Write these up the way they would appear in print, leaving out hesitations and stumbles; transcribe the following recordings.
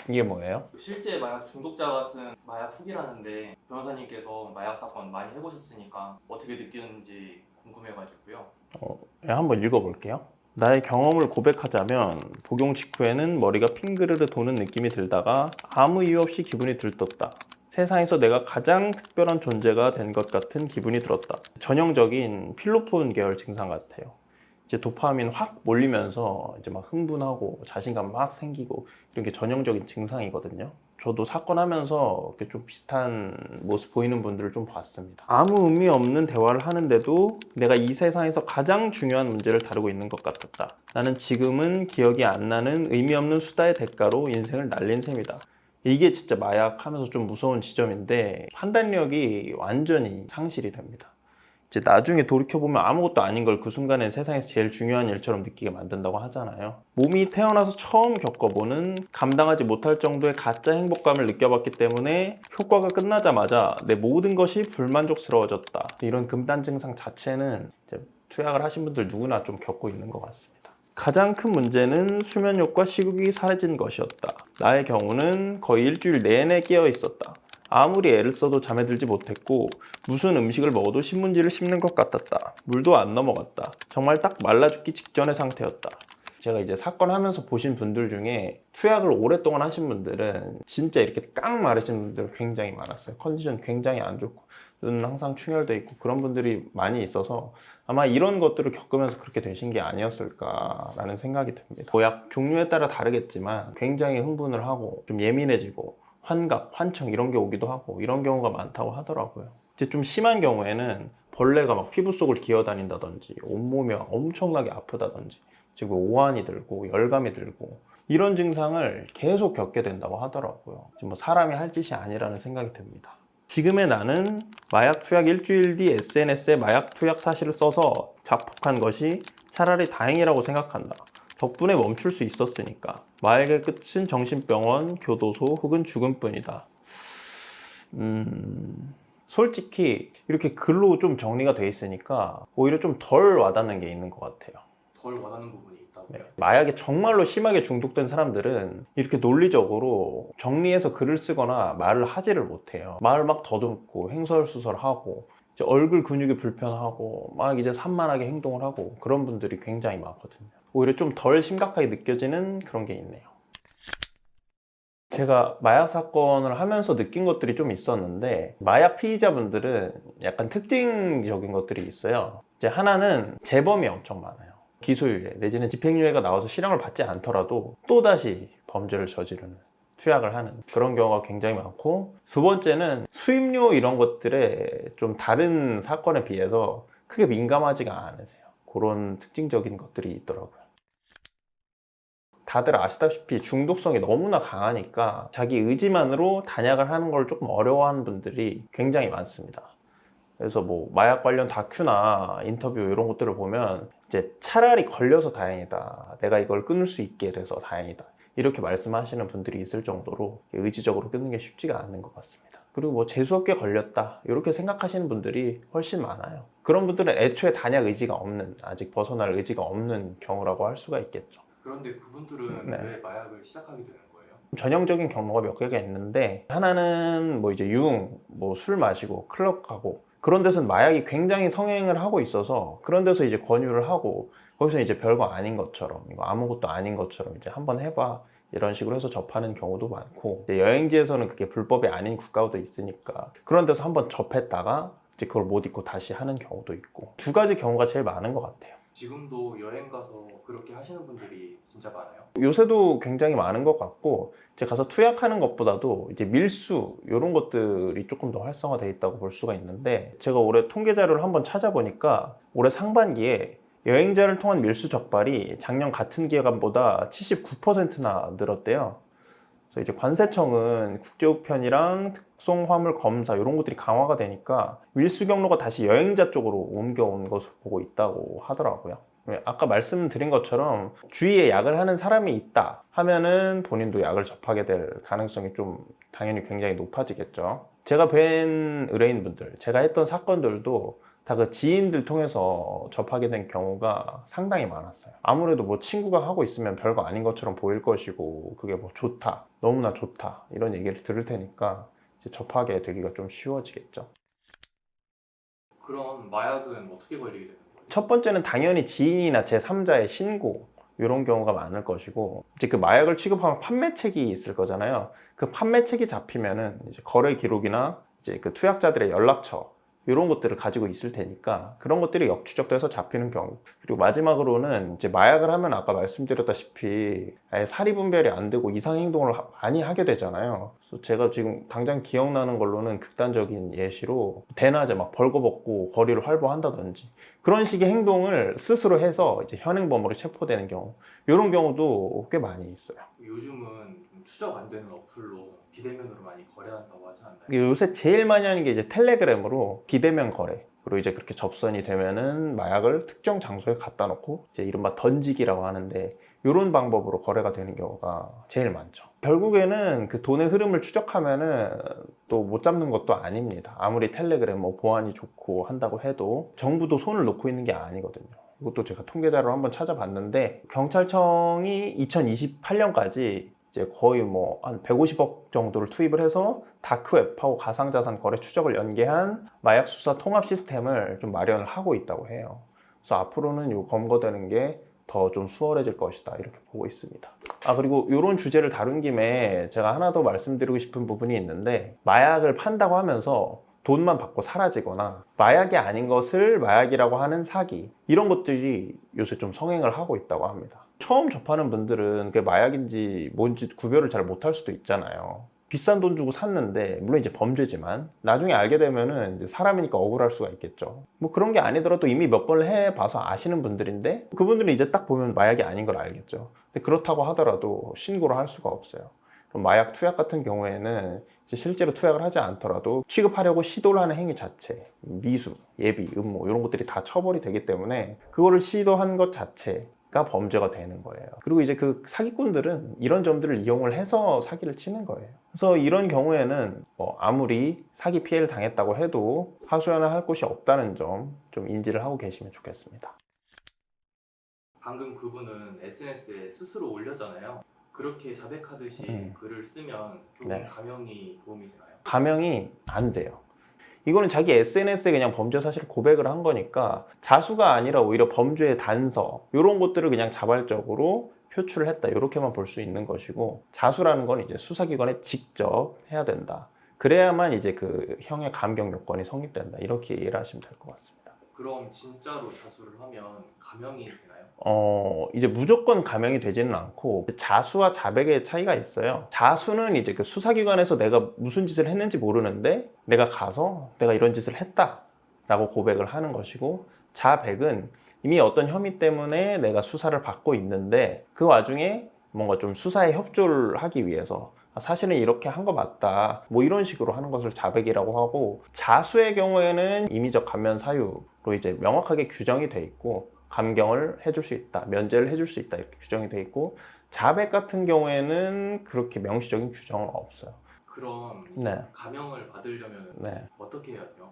이게 뭐예요? 실제 마약 중독자가 쓴 마약 후기라는데 변호사님께서 마약 사건 많이 해보셨으니까 어떻게 느끼는지 궁금해가지고요. 한번 읽어볼게요. 나의 경험을 고백하자면 복용 직후에는 머리가 핑그르르 도는 느낌이 들다가 아무 이유 없이 기분이 들떴다. 세상에서 내가 가장 특별한 존재가 된 것 같은 기분이 들었다. 전형적인 필로폰 계열 증상 같아요. 이제 도파민 확 몰리면서 이제 막 흥분하고 자신감 막 생기고 이런 게 전형적인 증상이거든요. 저도 사건 하면서 이렇게 좀 비슷한 모습 보이는 분들을 좀 봤습니다. 아무 의미 없는 대화를 하는데도 내가 이 세상에서 가장 중요한 문제를 다루고 있는 것 같았다. 나는 지금은 기억이 안 나는 의미 없는 수다의 대가로 인생을 날린 셈이다. 이게 진짜 마약 하면서 좀 무서운 지점인데 판단력이 완전히 상실이 됩니다. 이제 나중에 돌이켜보면 아무것도 아닌 걸 그 순간에 세상에서 제일 중요한 일처럼 느끼게 만든다고 하잖아요. 몸이 태어나서 처음 겪어보는 감당하지 못할 정도의 가짜 행복감을 느껴봤기 때문에 효과가 끝나자마자 내 모든 것이 불만족스러워졌다. 이런 금단 증상 자체는 이제 투약을 하신 분들 누구나 좀 겪고 있는 것 같습니다. 가장 큰 문제는 수면욕과 식욕이 사라진 것이었다. 나의 경우는 거의 일주일 내내 깨어 있었다. 아무리 애를 써도 잠에 들지 못했고 무슨 음식을 먹어도 신문지를 씹는 것 같았다. 물도 안 넘어갔다. 정말 딱 말라 죽기 직전의 상태였다. 제가 이제 사건 하면서 보신 분들 중에 투약을 오랫동안 하신 분들은 진짜 이렇게 깡 마르신 분들 굉장히 많았어요. 컨디션 굉장히 안 좋고 눈은 항상 충혈돼 있고 그런 분들이 많이 있어서 아마 이런 것들을 겪으면서 그렇게 되신 게 아니었을까라는 생각이 듭니다. 보약 종류에 따라 다르겠지만 굉장히 흥분을 하고 좀 예민해지고 환각, 환청 이런 게 오기도 하고 이런 경우가 많다고 하더라고요. 이제 좀 심한 경우에는 벌레가 막 피부 속을 기어다닌다든지 온몸이 엄청나게 아프다든지 지금 오한이 들고 열감이 들고 이런 증상을 계속 겪게 된다고 하더라고요. 지금 뭐 사람이 할 짓이 아니라는 생각이 듭니다. 지금의 나는 마약 투약 일주일 뒤 SNS에 마약 투약 사실을 써서 자폭한 것이 차라리 다행이라고 생각한다. 덕분에 멈출 수 있었으니까. 마약의 끝은 정신병원, 교도소 혹은 죽음뿐이다. 솔직히 이렇게 글로 좀 정리가 돼 있으니까 오히려 좀 덜 와닿는 게 있는 것 같아요. 덜 와닿는 부분이 있다고요? 마약에 정말로 심하게 중독된 사람들은 이렇게 논리적으로 정리해서 글을 쓰거나 말을 하지를 못해요. 말을 막 더듬고 횡설수설하고 이제 얼굴 근육이 불편하고 막 이제 산만하게 행동을 하고 그런 분들이 굉장히 많거든요. 오히려 좀 덜 심각하게 느껴지는 그런 게 있네요. 제가 마약 사건을 하면서 느낀 것들이 좀 있었는데 마약 피의자분들은 약간 특징적인 것들이 있어요. 이제 하나는 재범이 엄청 많아요. 기소유예 내지는 집행유예가 나와서 실형을 받지 않더라도 또다시 범죄를 저지르는 투약을 하는 그런 경우가 굉장히 많고, 두 번째는 수입료 이런 것들에 좀 다른 사건에 비해서 크게 민감하지가 않으세요. 그런 특징적인 것들이 있더라고요. 다들 아시다시피 중독성이 너무나 강하니까 자기 의지만으로 단약을 하는 걸 조금 어려워하는 분들이 굉장히 많습니다. 그래서 뭐 마약 관련 다큐나 인터뷰 이런 것들을 보면 이제 차라리 걸려서 다행이다, 내가 이걸 끊을 수 있게 돼서 다행이다, 이렇게 말씀하시는 분들이 있을 정도로 의지적으로 끊는 게 쉽지가 않는 것 같습니다. 그리고 뭐 재수없게 걸렸다 이렇게 생각하시는 분들이 훨씬 많아요. 그런 분들은 애초에 단약 의지가 없는, 아직 벗어날 의지가 없는 경우라고 할 수가 있겠죠. 그런데 그분들은 네. 왜 마약을 시작하게 되는 거예요? 전형적인 경로가 몇 개가 있는데, 하나는 뭐 이제 뭐 술 마시고 클럽 가고 그런 데서는 마약이 굉장히 성행을 하고 있어서 그런 데서 이제 권유를 하고 거기서 이제 별거 아닌 것처럼, 이거 아무것도 아닌 것처럼 이제 한번 해봐 이런 식으로 해서 접하는 경우도 많고, 이제 여행지에서는 그게 불법이 아닌 국가도 있으니까 그런 데서 한번 접했다가 이제 그걸 못 잊고 다시 하는 경우도 있고, 두 가지 경우가 제일 많은 것 같아요. 지금도 여행 가서 그렇게 하시는 분들이 진짜 많아요? 요새도 굉장히 많은 것 같고, 이제 가서 투약하는 것보다도 이제 밀수 이런 것들이 조금 더 활성화되어 있다고 볼 수가 있는데, 제가 올해 통계 자료를 한번 찾아보니까 올해 상반기에 여행자를 통한 밀수 적발이 작년 같은 기간보다 79%나 늘었대요. 그래서 이제 관세청은 국제우편이랑 특송화물 검사 이런 것들이 강화가 되니까 밀수 경로가 다시 여행자 쪽으로 옮겨온 것으로 보고 있다고 하더라고요. 아까 말씀드린 것처럼 주위에 약을 하는 사람이 있다 하면은 본인도 약을 접하게 될 가능성이 좀 당연히 굉장히 높아지겠죠. 제가 뵌 의뢰인분들, 제가 했던 사건들도 다 그 지인들 통해서 접하게 된 경우가 상당히 많았어요. 아무래도 뭐 친구가 하고 있으면 별거 아닌 것처럼 보일 것이고 그게 뭐 좋다, 너무나 좋다 이런 얘기를 들을 테니까 이제 접하게 되기가 좀 쉬워지겠죠. 그럼 마약은 어떻게 걸리게 되는 거예요? 첫 번째는 당연히 지인이나 제3자의 신고 이런 경우가 많을 것이고, 이제 그 마약을 취급하면 판매책이 있을 거잖아요. 그 판매책이 잡히면은 이제 거래 기록이나 이제 그 투약자들의 연락처 이런 것들을 가지고 있을 테니까 그런 것들이 역추적돼서 잡히는 경우. 그리고 마지막으로는 이제 마약을 하면 아까 말씀드렸다시피 아예 사리 분별이 안 되고 이상 행동을 많이 하게 되잖아요. 그래서 제가 지금 당장 기억나는 걸로는 극단적인 예시로 대낮에 막 벌거벗고 거리를 활보한다든지 그런 식의 행동을 스스로 해서 이제 현행범으로 체포되는 경우, 이런 경우도 꽤 많이 있어요. 요즘은 좀 추적 안 되는 어플로 비대면으로 많이 거래한다고 하지 않나요? 요새 제일 많이 하는 게 이제 텔레그램으로 비대면 거래. 그리고 이제 그렇게 접선이 되면은 마약을 특정 장소에 갖다 놓고 이제 이른바 던지기라고 하는데, 이런 방법으로 거래가 되는 경우가 제일 많죠. 결국에는 그 돈의 흐름을 추적하면은 또 못 잡는 것도 아닙니다. 아무리 텔레그램 뭐 보안이 좋고 한다고 해도 정부도 손을 놓고 있는 게 아니거든요. 이것도 제가 통계자료를 한번 찾아봤는데 경찰청이 2028년까지 이제 거의 뭐 한 150억 정도를 투입을 해서 다크웹하고 가상자산 거래 추적을 연계한 마약 수사 통합 시스템을 좀 마련을 하고 있다고 해요. 그래서 앞으로는 이 검거되는 게 더 좀 수월해질 것이다 이렇게 보고 있습니다. 그리고 이런 주제를 다룬 김에 제가 하나 더 말씀드리고 싶은 부분이 있는데, 마약을 판다고 하면서 돈만 받고 사라지거나 마약이 아닌 것을 마약이라고 하는 사기, 이런 것들이 요새 좀 성행을 하고 있다고 합니다. 처음 접하는 분들은 그게 마약인지 뭔지 구별을 잘 못할 수도 있잖아요. 비싼 돈 주고 샀는데, 물론 이제 범죄지만 나중에 알게 되면은 이제 사람이니까 억울할 수가 있겠죠. 뭐 그런 게 아니더라도 이미 몇 번을 해봐서 아시는 분들인데 그분들은 이제 딱 보면 마약이 아닌 걸 알겠죠. 근데 그렇다고 하더라도 신고를 할 수가 없어요. 그럼 마약 투약 같은 경우에는 이제 실제로 투약을 하지 않더라도 취급하려고 시도를 하는 행위 자체, 미수, 예비, 음모 이런 것들이 다 처벌이 되기 때문에 그거를 시도한 것 자체가 범죄가 되는 거예요. 그리고 이제 그 사기꾼들은 이런 점들을 이용을 해서 사기를 치는 거예요. 그래서 이런 경우에는 뭐 아무리 사기 피해를 당했다고 해도 하소연을 할 곳이 없다는 점 좀 인지를 하고 계시면 좋겠습니다. 방금 그분은 SNS에 스스로 올렸잖아요. 그렇게 자백하듯이 글을 쓰면 좀 네. 감형이 도움이 되나요? 감형이 안 돼요. 이거는 자기 SNS에 그냥 범죄 사실을 고백을 한 거니까 자수가 아니라 오히려 범죄의 단서, 이런 것들을 그냥 자발적으로 표출을 했다 이렇게만 볼 수 있는 것이고, 자수라는 건 이제 수사기관에 직접 해야 된다. 그래야만 이제 그 형의 감경 요건이 성립된다 이렇게 이해를 하시면 될 것 같습니다. 그럼 진짜로 자수를 하면 감형이 되나요? 이제 무조건 감형이 되지는 않고 자수와 자백의 차이가 있어요. 자수는 이제 그 수사기관에서 내가 무슨 짓을 했는지 모르는데 내가 가서 내가 이런 짓을 했다라고 고백을 하는 것이고, 자백은 이미 어떤 혐의 때문에 내가 수사를 받고 있는데 그 와중에 뭔가 좀 수사에 협조를 하기 위해서 사실은 이렇게 한 거 맞다 뭐 이런 식으로 하는 것을 자백이라고 하고, 자수의 경우에는 임의적 감면 사유로 이제 명확하게 규정이 돼 있고 감경을 해줄 수 있다, 면제를 해줄 수 있다 이렇게 규정이 돼 있고, 자백 같은 경우에는 그렇게 명시적인 규정은 없어요. 그럼 네. 감형을 받으려면 네. 어떻게 해야 돼요?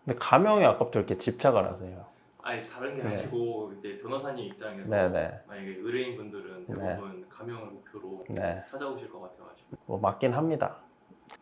근데 감형에 아까부터 이렇게 집착을 하세요. 아니 다른 게 네. 아니고 이제 변호사님 입장에서 네네. 만약에 의뢰인분들은 대부분 감형을 목표로 네. 찾아오실 것 같아가지고. 뭐 맞긴 합니다.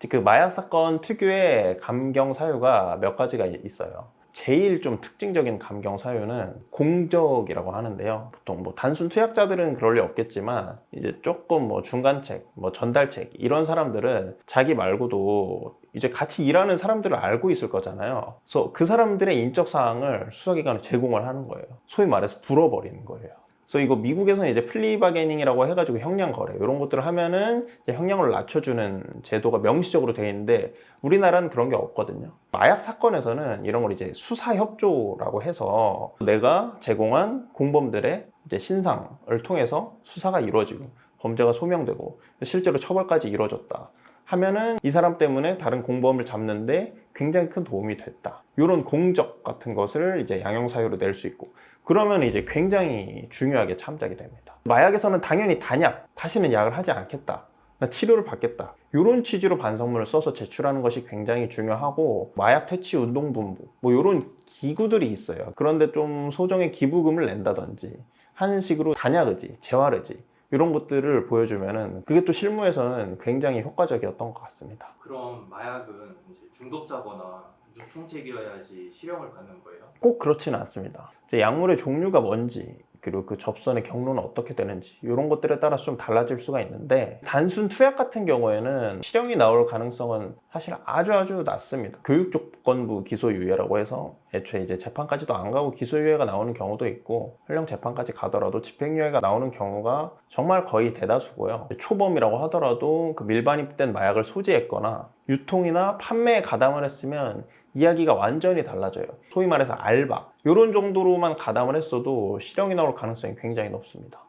그 마약 사건 특유의 감경 사유가 몇 가지가 있어요. 제일 좀 특징적인 감경 사유는 공적이라고 하는데요. 보통 뭐 단순 투약자들은 그럴 리 없겠지만 이제 조금 뭐 중간책, 뭐 전달책 이런 사람들은 자기 말고도 이제 같이 일하는 사람들을 알고 있을 거잖아요. 그래서 그 사람들의 인적 사항을 수사기관에 제공을 하는 거예요. 소위 말해서 불어버리는 거예요. 그래서 이거 미국에서는 이제 플리바게닝이라고 해가지고 형량 거래 이런 것들을 하면은 이제 형량을 낮춰주는 제도가 명시적으로 되어 있는데 우리나라는 그런 게 없거든요. 마약 사건에서는 이런 걸 이제 수사 협조라고 해서 내가 제공한 공범들의 이제 신상을 통해서 수사가 이루어지고 범죄가 소명되고 실제로 처벌까지 이루어졌다 하면은 이 사람 때문에 다른 공범을 잡는데 굉장히 큰 도움이 됐다. 이런 공적 같은 것을 이제 양형사유로 낼 수 있고, 그러면 이제 굉장히 중요하게 참작이 됩니다. 마약에서는 당연히 단약, 다시는 약을 하지 않겠다 나 치료를 받겠다. 이런 취지로 반성문을 써서 제출하는 것이 굉장히 중요하고, 마약 퇴치 운동본부 뭐 이런 기구들이 있어요. 그런데 좀 소정의 기부금을 낸다든지 하는 식으로 단약의지, 재활의지 이런 것들을 보여주면은 그게 또 실무에서는 굉장히 효과적이었던 것 같습니다. 그럼 마약은 이제 중독자거나 유통책이어야지 실형을 받는 거예요? 꼭 그렇지는 않습니다. 이제 약물의 종류가 뭔지, 그리고 그 접선의 경로는 어떻게 되는지 이런 것들에 따라서 좀 달라질 수가 있는데, 단순 투약 같은 경우에는 실형이 나올 가능성은 사실 아주 낮습니다. 교육조건부 기소유예라고 해서 애초에 이제 재판까지도 안 가고 기소유예가 나오는 경우도 있고, 현령 재판까지 가더라도 집행유예가 나오는 경우가 정말 거의 대다수고요. 초범이라고 하더라도 그 밀반 입된 마약을 소지했거나 유통이나 판매에 가담을 했으면 이야기가 완전히 달라져요. 소위 말해서 알바 이런 정도로만 가담을 했어도 실형이 나올 가능성이 굉장히 높습니다.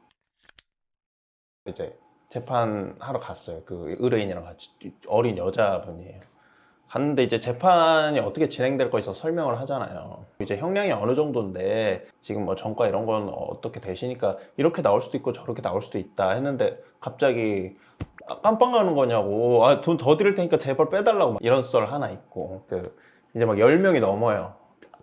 이제 재판하러 갔어요. 그 의뢰인이랑 같이, 어린 여자분이에요. 갔는데 이제 재판이 어떻게 진행될 거에서 설명을 하잖아요. 이제 형량이 어느 정도인데 지금 뭐 전과 이런 건 어떻게 되시니까 이렇게 나올 수도 있고 저렇게 나올 수도 있다 했는데, 갑자기 깜빵 가는 거냐고, 돈 더 드릴 테니까 제발 빼달라고, 막 이런 썰 하나 있고, 이제 막 10명이 넘어요.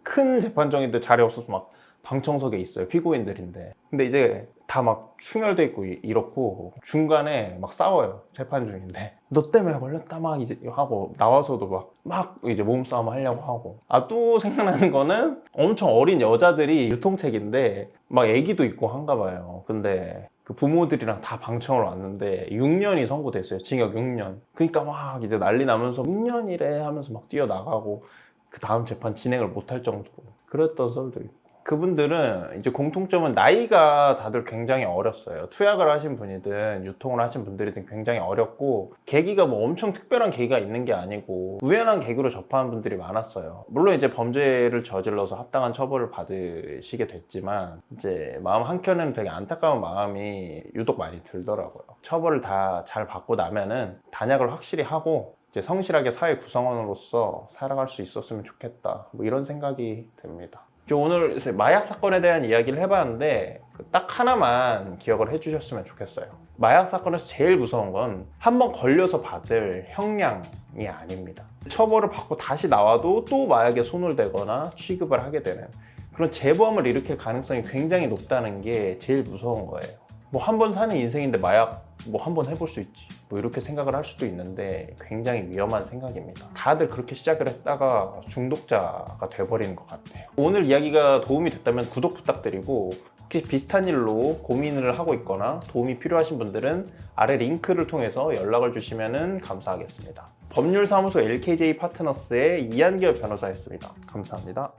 큰 재판정인데 자리 없어서 막 방청석에 있어요. 피고인들인데. 근데 이제 다 막 충혈돼 있고 이렇고, 중간에 막 싸워요. 재판 중인데. 너 때문에 걸렸다 막 이제 하고, 나와서도 막 이제 몸싸움 하려고 하고. 또 생각나는 거는, 엄청 어린 여자들이 유통책인데 막 애기도 있고 한가 봐요. 근데 그 부모들이랑 다 방청을 왔는데 6년이 선고됐어요. 징역 6년. 그러니까 막 이제 난리 나면서 6년이래 하면서 막 뛰어나가고, 그 다음 재판 진행을 못할 정도로 그랬던 썰도 있고. 그분들은 이제 공통점은 나이가 다들 굉장히 어렸어요. 투약을 하신 분이든 유통을 하신 분들이든 굉장히 어렸고, 계기가 뭐 엄청 특별한 계기가 있는 게 아니고 우연한 계기로 접한 분들이 많았어요. 물론 이제 범죄를 저질러서 합당한 처벌을 받으시게 됐지만, 이제 마음 한켠에는 되게 안타까운 마음이 유독 많이 들더라고요. 처벌을 다 잘 받고 나면은 단약을 확실히 하고 이제 성실하게 사회 구성원으로서 살아갈 수 있었으면 좋겠다, 뭐 이런 생각이 듭니다. 오늘 마약 사건에 대한 이야기를 해봤는데, 딱 하나만 기억을 해주셨으면 좋겠어요. 마약 사건에서 제일 무서운 건 한번 걸려서 받을 형량이 아닙니다. 처벌을 받고 다시 나와도 또 마약에 손을 대거나 취급을 하게 되는 그런 재범을 일으킬 가능성이 굉장히 높다는 게 제일 무서운 거예요. 뭐 한 번 사는 인생인데 마약 뭐 한 번 해볼 수 있지, 뭐 이렇게 생각을 할 수도 있는데 굉장히 위험한 생각입니다. 다들 그렇게 시작을 했다가 중독자가 돼버리는 것 같아요. 오늘 이야기가 도움이 됐다면 구독 부탁드리고, 혹시 비슷한 일로 고민을 하고 있거나 도움이 필요하신 분들은 아래 링크를 통해서 연락을 주시면 감사하겠습니다. 법률사무소 LKJ 파트너스의 이한결 변호사였습니다. 감사합니다.